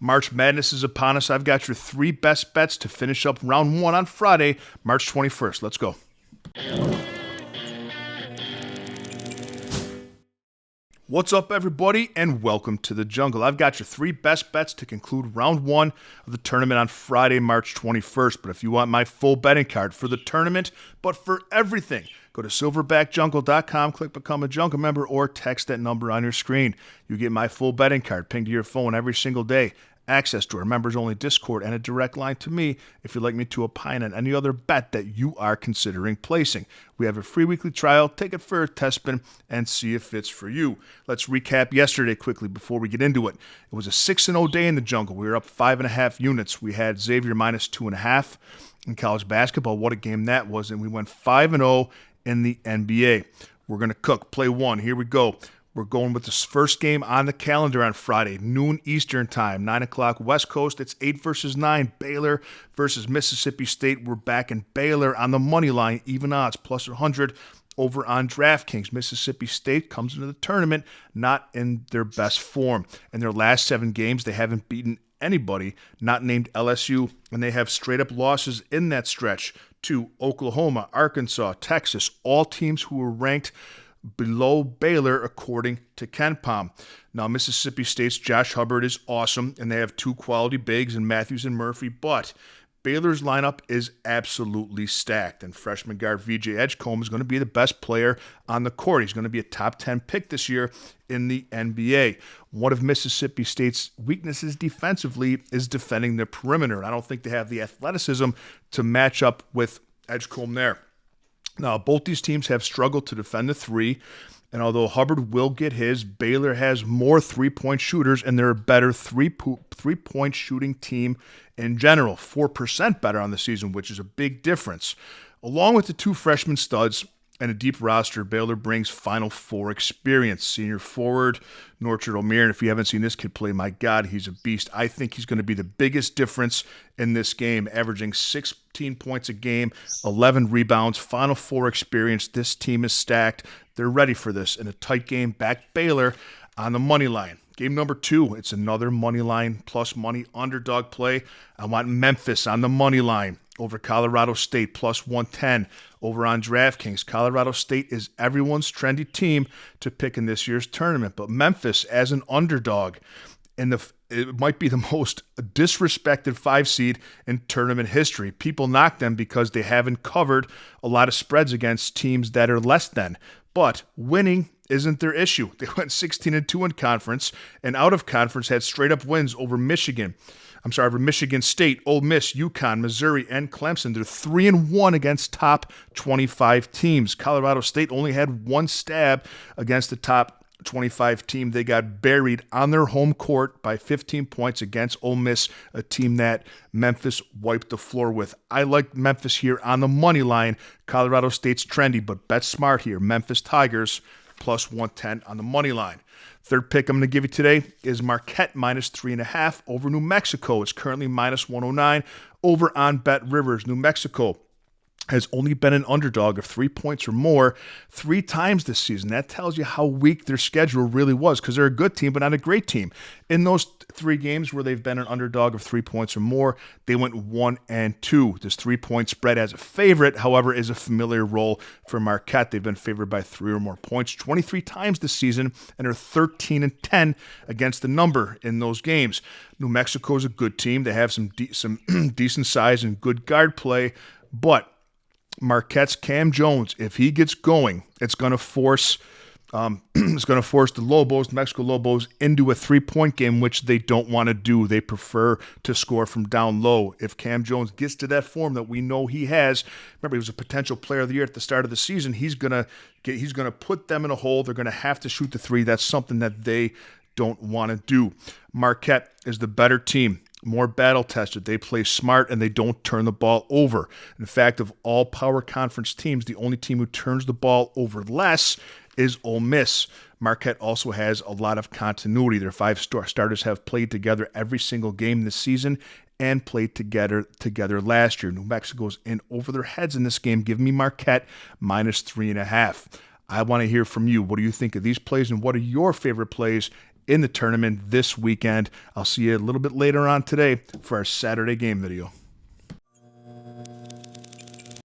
March Madness is upon us. I've got your 3 best bets to finish up round 1 on Friday, March 21st. Let's go. What's up, everybody, and welcome to the jungle. I've got your 3 best bets to conclude round 1 of the tournament on Friday, March 21st. But if you want my full betting card for the tournament, but for everything, go to silverbackjungle.com, click Become a Jungle Member, or text that number on your screen. You get my full betting card pinged to your phone every single day, access to our members-only Discord, and a direct line to me if you'd like me to opine on any other bet that you are considering placing. We have a free weekly trial. Take it for a test spin and see if it's for you. Let's recap yesterday quickly before we get into it. It was a 6-0 day in the jungle. We were up 5.5 units. We had Xavier minus 2.5 in college basketball. What a game that was. And we went 5-0 in the NBA. We're going to cook. Play 1. Here we go. We're going with this first game on the calendar on Friday, noon Eastern time, 9 o'clock West Coast. It's 8 versus 9, Baylor versus Mississippi State. We're back in Baylor on the money line, even odds, plus 100 over on DraftKings. Mississippi State comes into the tournament not in their best form. In their last 7 games, they haven't beaten anybody not named LSU, and they have straight-up losses in that stretch to Oklahoma, Arkansas, Texas, all teams who were ranked below Baylor, according to KenPom. Now, Mississippi State's Josh Hubbard is awesome, and they have 2 quality bigs in Matthews and Murphy, but Baylor's lineup is absolutely stacked, and freshman guard VJ Edgecombe is going to be the best player on the court. He's going to be a top 10 pick this year in the NBA. One of Mississippi State's weaknesses defensively is defending the perimeter, and I don't think they have the athleticism to match up with Edgecombe there. Now, both these teams have struggled to defend the 3, and although Hubbard will get his, Baylor has more three-point shooters, and they're a better three-point shooting team in general, 4% better on the season, which is a big difference. Along with the 2 freshman studs and a deep roster, Baylor brings Final Four experience. Senior forward Norchard Omier, and if you haven't seen this kid play, my God, he's a beast. I think he's going to be the biggest difference in this game, averaging 16 points a game, 11 rebounds, Final Four experience. This team is stacked. They're ready for this. In a tight game, back Baylor on the money line. Game number 2, it's another money line plus money underdog play. I want Memphis on the money line over Colorado State, plus 110 over on DraftKings. Colorado State is everyone's trendy team to pick in this year's tournament, but Memphis as an underdog, it might be the most disrespected 5 seed in tournament history. People knock them because they haven't covered a lot of spreads against teams that are less than, but winning isn't their issue. They went 16-2 in conference, and out of conference had straight-up wins over Michigan State, Ole Miss, UConn, Missouri, and Clemson. They're 3-1 against top 25 teams. Colorado State only had 1 stab against the top 25 team. They got buried on their home court by 15 points against Ole Miss, a team that Memphis wiped the floor with. I like Memphis here on the money line. Colorado State's trendy, but bet smart here. Memphis Tigers plus 110 on the money line. Third pick I'm going to give you today is Marquette minus 3.5 over New Mexico. It's currently minus 109 over on Bet Rivers. New Mexico has only been an underdog of 3 points or more 3 times this season. That tells you how weak their schedule really was, because they're a good team, but not a great team. In those 3 games where they've been an underdog of 3 points or more, they went 1-2. This 3-point spread as a favorite, however, is a familiar role for Marquette. They've been favored by 3 or more points 23 times this season and are 13-10 against the number in those games. New Mexico is a good team. They have some decent size and good guard play, but Marquette's Cam Jones, if he gets going, it's going to force the Lobos, the Mexico Lobos, into a 3-point game, which they don't want to do. They prefer to score from down low. If Cam Jones gets to that form that we know he has, remember he was a potential player of the year at the start of the season. He's gonna put them in a hole. They're gonna have to shoot the 3. That's something that they don't want to do. Marquette is the better team, more battle-tested. They play smart, and they don't turn the ball over. In fact, of all power conference teams, the only team who turns the ball over less is Ole Miss. Marquette also has a lot of continuity. Their 5 starters have played together every single game this season and played together last year. New Mexico's in over their heads in this game. Give me Marquette minus 3.5. I want to hear from you. What do you think of these plays, and what are your favorite plays in the tournament this weekend. I'll see you a little bit later on today for our Saturday game video.